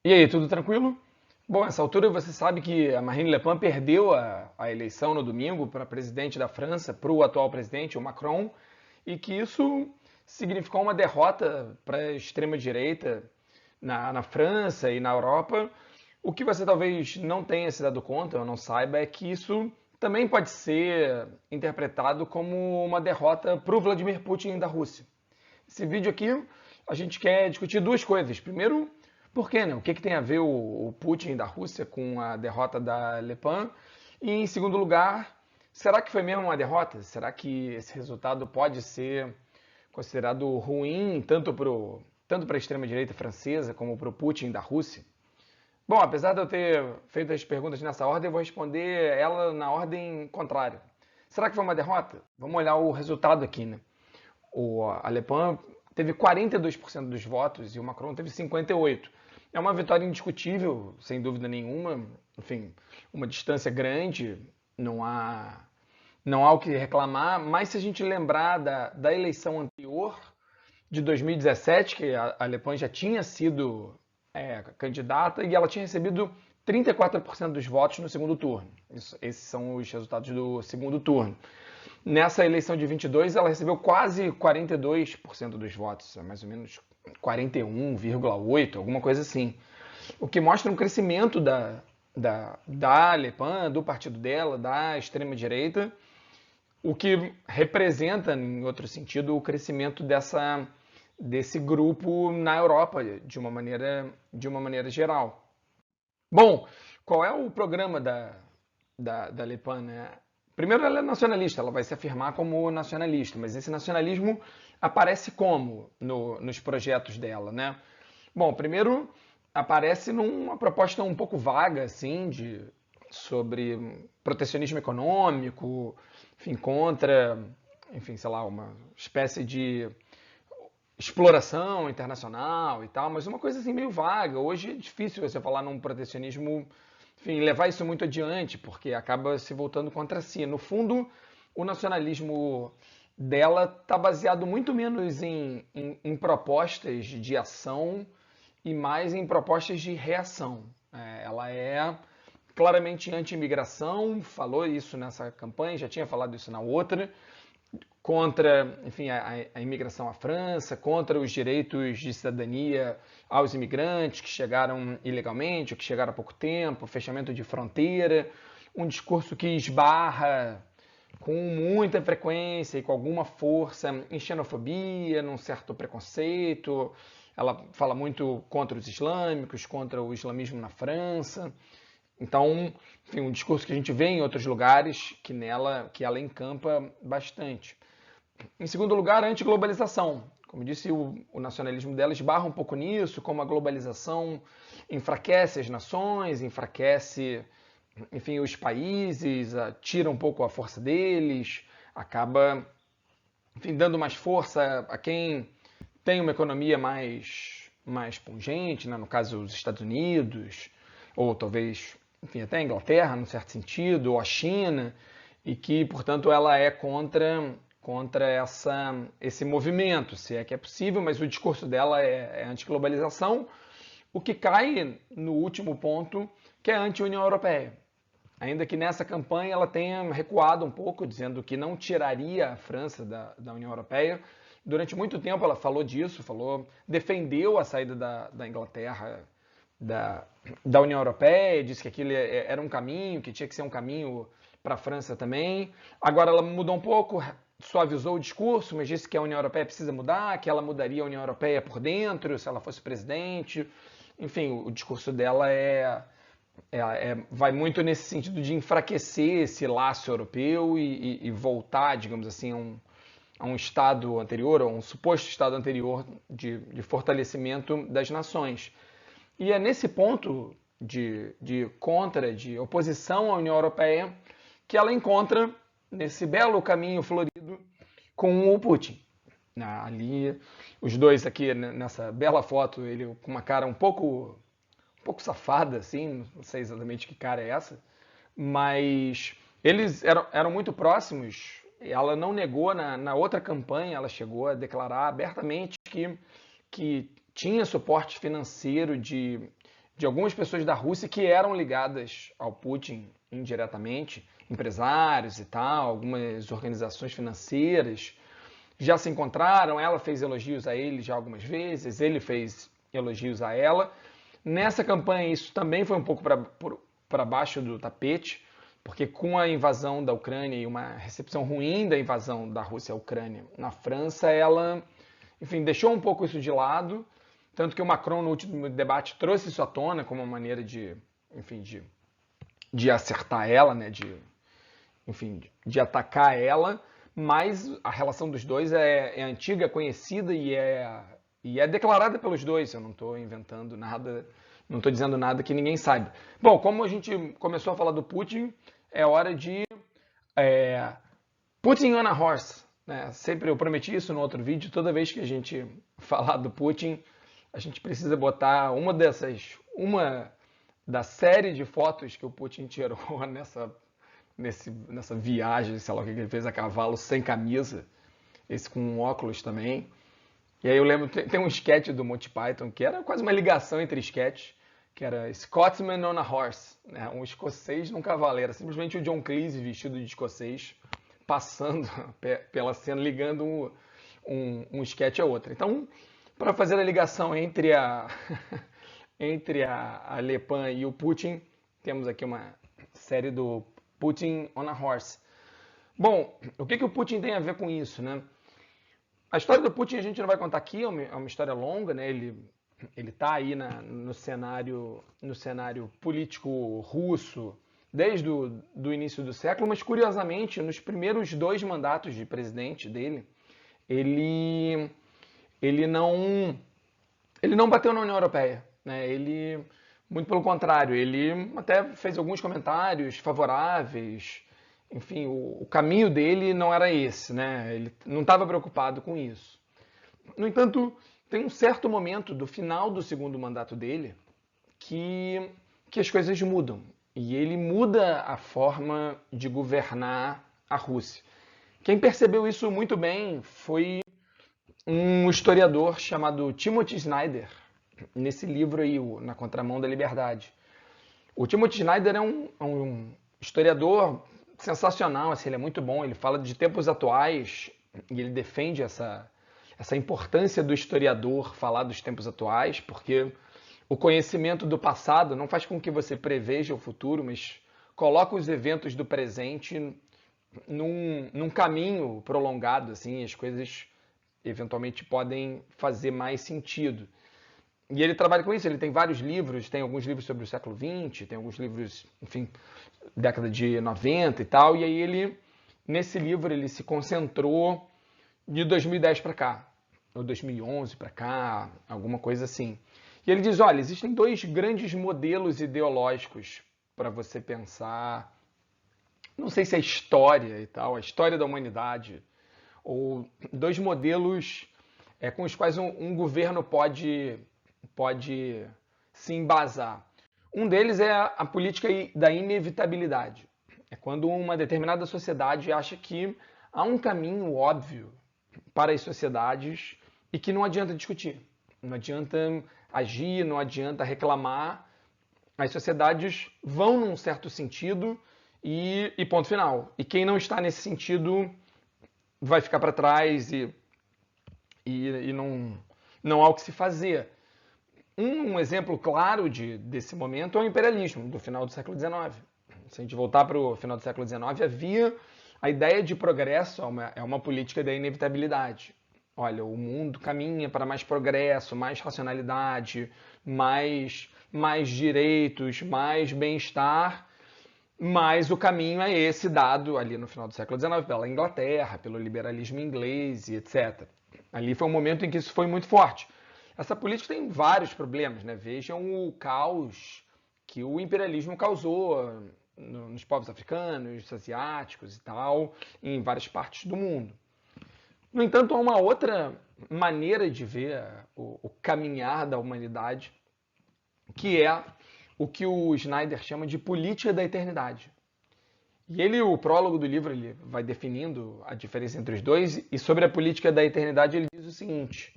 E aí, tudo tranquilo? Bom, nessa altura você sabe que a Marine Le Pen perdeu a eleição no domingo para presidente da França, para o atual presidente, o Macron, e que isso significou uma derrota para a extrema-direita na França e na Europa. O que você talvez não tenha se dado conta ou não saiba é que isso também pode ser interpretado como uma derrota para o Vladimir Putin da Rússia. Esse vídeo aqui a gente quer discutir duas coisas. Primeiro, por quê, né? O que, que tem a ver o Putin da Rússia com a derrota da Le Pen? E em segundo lugar, será que foi mesmo uma derrota? Será que esse resultado pode ser considerado ruim tanto para a extrema-direita francesa como para o Putin da Rússia? Bom, apesar de eu ter feito as perguntas nessa ordem, eu vou responder ela na ordem contrária. Será que foi uma derrota? Vamos olhar o resultado aqui, né? A Le Pen teve 42% dos votos e o Macron teve 58%. É uma vitória indiscutível, sem dúvida nenhuma. Enfim, uma distância grande, não há o que reclamar. Mas se a gente lembrar da eleição anterior, de 2017, que a Le Pen já tinha sido candidata e ela tinha recebido 34% dos votos no segundo turno. Esses são os resultados do segundo turno. Nessa eleição de 22, ela recebeu quase 42% dos votos, mais ou menos 41,8%, alguma coisa assim. O que mostra um crescimento da Le Pen, do partido dela, da extrema-direita, o que representa, em outro sentido, o crescimento desse grupo na Europa, de uma maneira geral. Bom, qual é o programa da Le Pen, né? Primeiro, ela é nacionalista, ela vai se afirmar como nacionalista, mas esse nacionalismo aparece como nos projetos dela, né? Bom, primeiro aparece numa proposta um pouco vaga, assim, sobre protecionismo econômico, enfim, contra, enfim, sei lá, uma espécie de exploração internacional e tal, mas uma coisa assim meio vaga. Hoje é difícil você falar num protecionismo, enfim, levar isso muito adiante, porque acaba se voltando contra si. No fundo, o nacionalismo dela está baseado muito menos em propostas de ação e mais em propostas de reação. Ela é claramente anti-imigração, falou isso nessa campanha, já tinha falado isso na outra, contra, enfim, a imigração à França, contra os direitos de cidadania aos imigrantes que chegaram ilegalmente, ou que chegaram há pouco tempo, fechamento de fronteira, um discurso que esbarra com muita frequência e com alguma força em xenofobia, num certo preconceito. Ela fala muito contra os islâmicos, contra o islamismo na França. Então, enfim, um discurso que a gente vê em outros lugares que ela encampa bastante. Em segundo lugar, a antiglobalização. Como disse, o nacionalismo dela esbarra um pouco nisso, como a globalização enfraquece as nações, enfraquece, enfim, os países, tira um pouco a força deles, acaba, enfim, dando mais força a quem tem uma economia mais pungente, né? No caso, os Estados Unidos, ou talvez, enfim, até a Inglaterra, num certo sentido, ou a China, e que, portanto, ela é contra esse movimento, se é que é possível, mas o discurso dela é anti-globalização, o que cai no último ponto, que é a anti-União Europeia. Ainda que nessa campanha ela tenha recuado um pouco, dizendo que não tiraria a França da União Europeia. Durante muito tempo ela falou disso, defendeu a saída da Inglaterra da União Europeia, disse que aquilo era um caminho, que tinha que ser um caminho para a França também. Agora ela mudou um pouco, suavizou o discurso, mas disse que a União Europeia precisa mudar, que ela mudaria a União Europeia por dentro, se ela fosse presidente. Enfim, o discurso dela vai muito nesse sentido de enfraquecer esse laço europeu e voltar, digamos assim, a um estado anterior, a um suposto estado anterior de fortalecimento das nações. E é nesse ponto de oposição à União Europeia, que ela encontra nesse belo caminho florido com o Putin. Ali, os dois aqui nessa bela foto, ele com uma cara um pouco safada, assim, não sei exatamente que cara é essa, mas eles eram muito próximos. Ela não negou na outra campanha, ela chegou a declarar abertamente que tinha suporte financeiro de algumas pessoas da Rússia que eram ligadas ao Putin indiretamente, empresários e tal, algumas organizações financeiras, já se encontraram, ela fez elogios a ele já algumas vezes, ele fez elogios a ela. Nessa campanha isso também foi um pouco para baixo do tapete, porque com a invasão da Ucrânia e uma recepção ruim da invasão da Rússia à Ucrânia na França, ela, enfim, deixou um pouco isso de lado, tanto que o Macron no último debate trouxe isso à tona como uma maneira de, enfim, de acertar ela, né, de atacar ela, mas a relação dos dois é antiga, conhecida e é declarada pelos dois. Eu não estou inventando nada, não estou dizendo nada que ninguém saiba. Bom, como a gente começou a falar do Putin, é hora de Putin on a horse. Né? Sempre eu prometi isso no outro vídeo, toda vez que a gente falar do Putin, a gente precisa botar uma da série de fotos que o Putin tirou nessa viagem, sei lá o que ele fez a cavalo, sem camisa, esse com óculos também. E aí eu lembro, tem um sketch do Monty Python, que era quase uma ligação entre sketches, que era Scotsman on a Horse, né? Um escocês num cavaleiro, simplesmente o John Cleese vestido de escocês, passando pela cena, ligando um sketch a outro. Então, para fazer a ligação entre entre a Le Pen e o Putin, temos aqui uma série do Putin on a Horse. Bom, o que o Putin tem a ver com isso, né? A história do Putin a gente não vai contar aqui, é uma história longa, né? Ele está aí no cenário político russo desde o início do século, mas curiosamente, nos primeiros 2 mandatos de presidente dele, ele não bateu na União Europeia, né? Ele, muito pelo contrário, ele até fez alguns comentários favoráveis. Enfim, o caminho dele não era esse, né? Ele não estava preocupado com isso. No entanto, tem um certo momento do final do segundo mandato dele que as coisas mudam. E ele muda a forma de governar a Rússia. Quem percebeu isso muito bem foi um historiador chamado Timothy Snyder, nesse livro aí, Na Contramão da Liberdade. O Timothy Snyder é um historiador sensacional, assim, ele é muito bom, ele fala de tempos atuais e ele defende essa importância do historiador falar dos tempos atuais, porque o conhecimento do passado não faz com que você preveja o futuro, mas coloca os eventos do presente num caminho prolongado, assim, as coisas eventualmente podem fazer mais sentido. E ele trabalha com isso, ele tem vários livros, tem alguns livros sobre o século XX, tem alguns livros, enfim, década de 90 e tal, e aí ele, nesse livro, ele se concentrou de 2010 para cá, ou 2011 para cá, alguma coisa assim. E ele diz, olha, existem 2 grandes modelos ideológicos para você pensar, não sei se é história e tal, a história da humanidade, ou 2 modelos com os quais um governo pode se embasar. Um deles é a política da inevitabilidade. É quando uma determinada sociedade acha que há um caminho óbvio para as sociedades e que não adianta discutir, não adianta agir, não adianta reclamar. As sociedades vão num certo sentido e ponto final. E quem não está nesse sentido vai ficar para trás e não há o que se fazer. Um exemplo claro desse momento é o imperialismo do final do século XIX. Se a gente voltar para o final do século XIX, havia a ideia de progresso, é uma política da inevitabilidade. Olha, o mundo caminha para mais progresso, mais racionalidade, mais direitos, mais bem-estar, mas o caminho é esse dado ali no final do século XIX pela Inglaterra, pelo liberalismo inglês e etc. Ali foi um momento em que isso foi muito forte. Essa política tem vários problemas, né? Vejam o caos que o imperialismo causou nos povos africanos, asiáticos e tal, em várias partes do mundo. No entanto, há uma outra maneira de ver o caminhar da humanidade, que é o que o Snyder chama de política da eternidade. E ele, o prólogo do livro, ele vai definindo a diferença entre os dois, e sobre a política da eternidade ele diz o seguinte: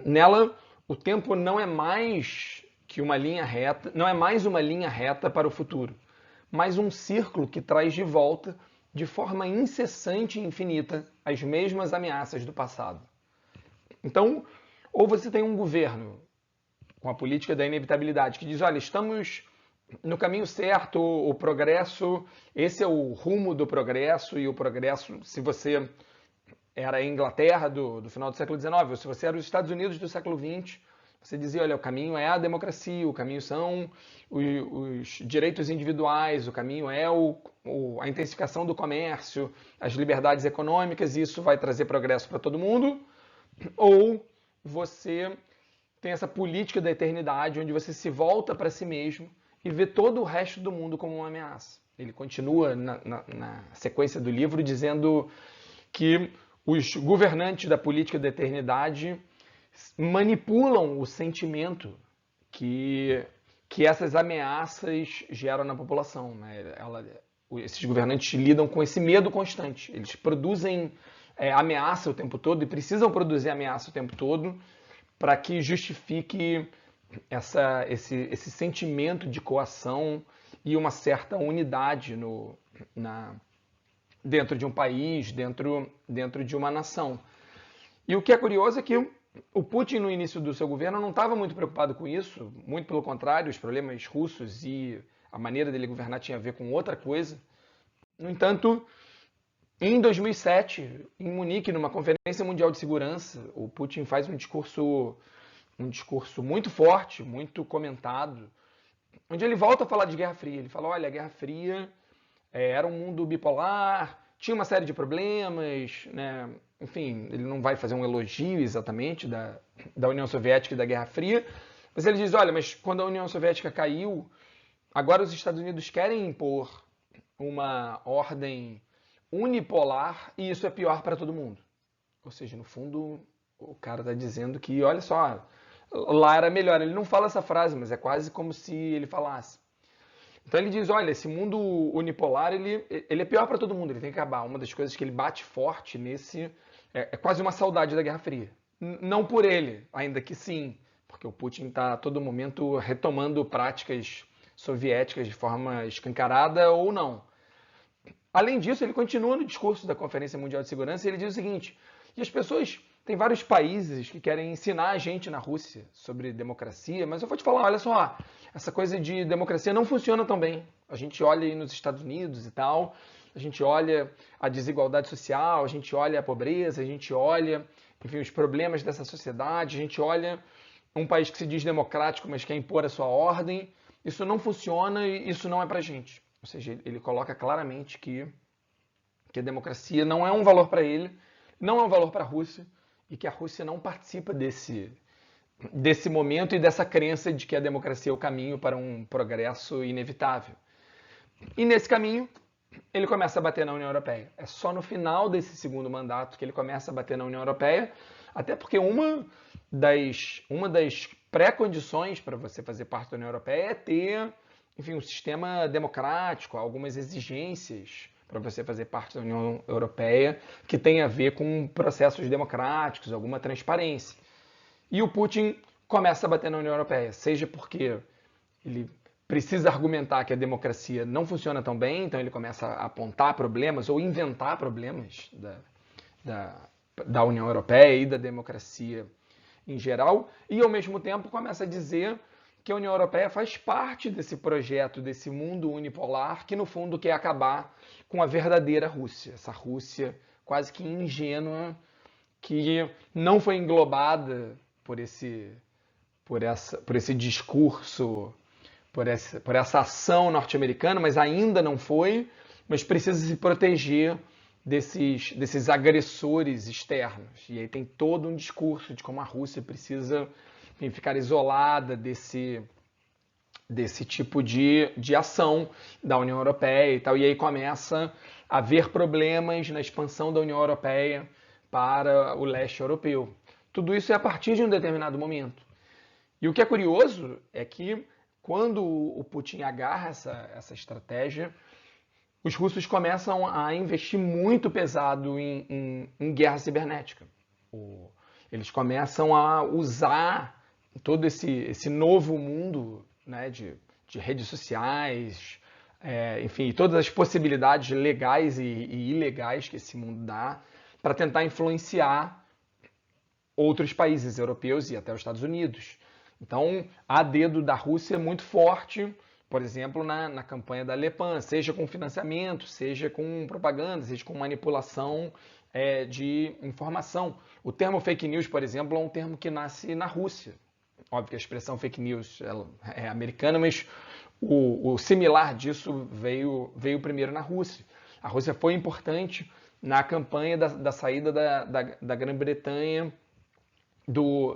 nela, o tempo não é mais que uma linha reta não é mais uma linha reta para o futuro, mas um círculo que traz de volta, de forma incessante e infinita, as mesmas ameaças do passado. Então, ou você tem um governo com a política da inevitabilidade que diz, olha, estamos no caminho certo, o progresso, esse é o rumo do progresso, e o progresso, se você era a Inglaterra do final do século XIX, ou se você era os Estados Unidos do século XX, você dizia, olha, o caminho é a democracia, o caminho são os direitos individuais, o caminho é a intensificação do comércio, as liberdades econômicas, e isso vai trazer progresso para todo mundo. Ou você tem essa política da eternidade, onde você se volta para si mesmo e vê todo o resto do mundo como uma ameaça. Ele continua na sequência do livro dizendo que os governantes da política da eternidade manipulam o sentimento que essas ameaças geram na população. Né? Esses governantes lidam com esse medo constante. Eles produzem ameaça o tempo todo e precisam produzir ameaça o tempo todo para que justifique esse sentimento de coação e uma certa unidade dentro de um país, dentro de uma nação. E o que é curioso é que o Putin, no início do seu governo, não estava muito preocupado com isso, muito pelo contrário, os problemas russos e a maneira dele governar tinha a ver com outra coisa. No entanto, em 2007, em Munique, numa conferência mundial de segurança, o Putin faz um discurso muito forte, muito comentado, onde ele volta a falar de Guerra Fria. Ele fala, olha, a Guerra Fria era um mundo bipolar, tinha uma série de problemas, né? Enfim, ele não vai fazer um elogio exatamente da União Soviética e da Guerra Fria, mas ele diz, olha, mas quando a União Soviética caiu, agora os Estados Unidos querem impor uma ordem unipolar e isso é pior para todo mundo. Ou seja, no fundo, o cara está dizendo que, olha só, lá era melhor. Ele não fala essa frase, mas é quase como se ele falasse. Então ele diz, olha, esse mundo unipolar, ele é pior para todo mundo, ele tem que acabar. Uma das coisas que ele bate forte nesse é quase uma saudade da Guerra Fria. Não por ele, ainda que sim, porque o Putin está a todo momento retomando práticas soviéticas de forma escancarada ou não. Além disso, ele continua no discurso da Conferência Mundial de Segurança e ele diz o seguinte, e as pessoas, tem vários países que querem ensinar a gente na Rússia sobre democracia, mas eu vou te falar, olha só, essa coisa de democracia não funciona tão bem. A gente olha aí nos Estados Unidos e tal, a gente olha a desigualdade social, a gente olha a pobreza, a gente olha, enfim, os problemas dessa sociedade, a gente olha um país que se diz democrático, mas quer impor a sua ordem. Isso não funciona e isso não é pra gente. Ou seja, ele coloca claramente que a democracia não é um valor para ele, não é um valor para a Rússia, e que a Rússia não participa desse momento e dessa crença de que a democracia é o caminho para um progresso inevitável. E nesse caminho, ele começa a bater na União Europeia. É só no final desse segundo mandato que ele começa a bater na União Europeia, até porque uma das pré-condições para você fazer parte da União Europeia é ter, enfim, um sistema democrático, algumas exigências para você fazer parte da União Europeia que tem a ver com processos democráticos, alguma transparência. E o Putin começa a bater na União Europeia, seja porque ele precisa argumentar que a democracia não funciona tão bem, então ele começa a apontar problemas ou inventar problemas da União Europeia e da democracia em geral, e ao mesmo tempo começa a dizer que a União Europeia faz parte desse projeto, desse mundo unipolar, que no fundo quer acabar com a verdadeira Rússia, essa Rússia quase que ingênua, que não foi englobada por esse discurso, por essa ação norte-americana, mas ainda não foi, mas precisa se proteger desses agressores externos. E aí tem todo um discurso de como a Rússia precisa, enfim, ficar isolada desse tipo de ação da União Europeia e tal. E aí começa a haver problemas na expansão da União Europeia para o leste europeu. Tudo isso é a partir de um determinado momento. E o que é curioso é que quando o Putin agarra essa estratégia, os russos começam a investir muito pesado em guerra cibernética. Eles começam a usar todo esse novo mundo, né, de redes sociais, enfim, todas as possibilidades legais e ilegais que esse mundo dá para tentar influenciar outros países europeus e até os Estados Unidos. Então, há dedo da Rússia muito forte, por exemplo, na campanha da Le Pen, seja com financiamento, seja com propaganda, seja com manipulação de informação. O termo fake news, por exemplo, é um termo que nasce na Rússia. Óbvio que a expressão fake news ela é americana, mas o similar disso veio primeiro na Rússia. A Rússia foi importante na campanha da saída da Grã-Bretanha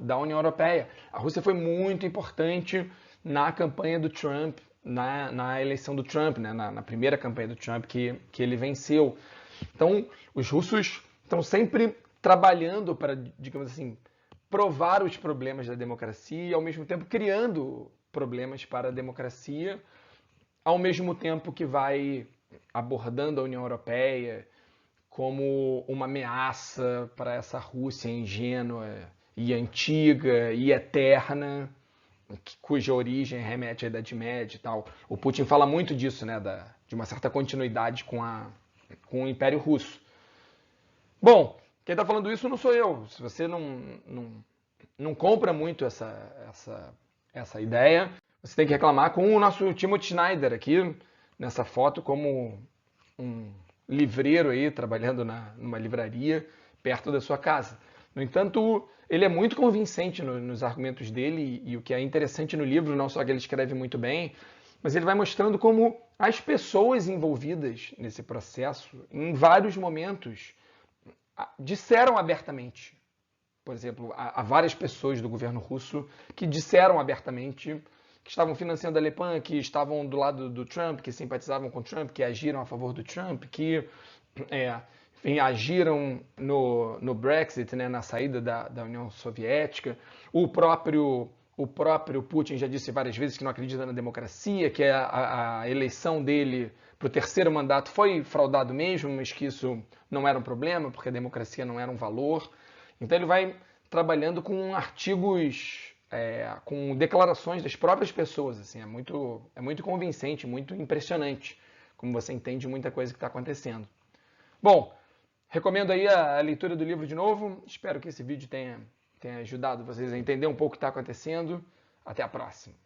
da União Europeia. A Rússia foi muito importante na campanha do Trump, na eleição do Trump, né, na primeira campanha do Trump que ele venceu. Então, os russos estão sempre trabalhando para, digamos assim, provar os problemas da democracia e, ao mesmo tempo, criando problemas para a democracia, ao mesmo tempo que vai abordando a União Europeia como uma ameaça para essa Rússia ingênua e antiga e eterna, cuja origem remete à Idade Média e tal. O Putin fala muito disso, né, de uma certa continuidade com o Império Russo. Bom, quem está falando isso não sou eu. Se você não compra muito essa ideia, você tem que reclamar com o nosso Timothy Schneider aqui, nessa foto, como um livreiro aí, trabalhando numa livraria perto da sua casa. No entanto, ele é muito convincente nos argumentos dele e o que é interessante no livro, não só que ele escreve muito bem, mas ele vai mostrando como as pessoas envolvidas nesse processo, em vários momentos, disseram abertamente. Por exemplo, há várias pessoas do governo russo que disseram abertamente que estavam financiando a Le Pen, que estavam do lado do Trump, que simpatizavam com o Trump, que agiram a favor do Trump, que enfim, agiram no Brexit, né, na saída da União Soviética. O próprio Putin já disse várias vezes que não acredita na democracia, que a eleição dele para o terceiro mandato foi fraudado mesmo, mas que isso não era um problema, porque a democracia não era um valor. Então ele vai trabalhando com artigos, com declarações das próprias pessoas. Assim, é muito convincente, muito impressionante, como você entende muita coisa que está acontecendo. Bom, recomendo aí a leitura do livro de novo. Espero que esse vídeo tenha ajudado vocês a entender um pouco o que está acontecendo. Até a próxima.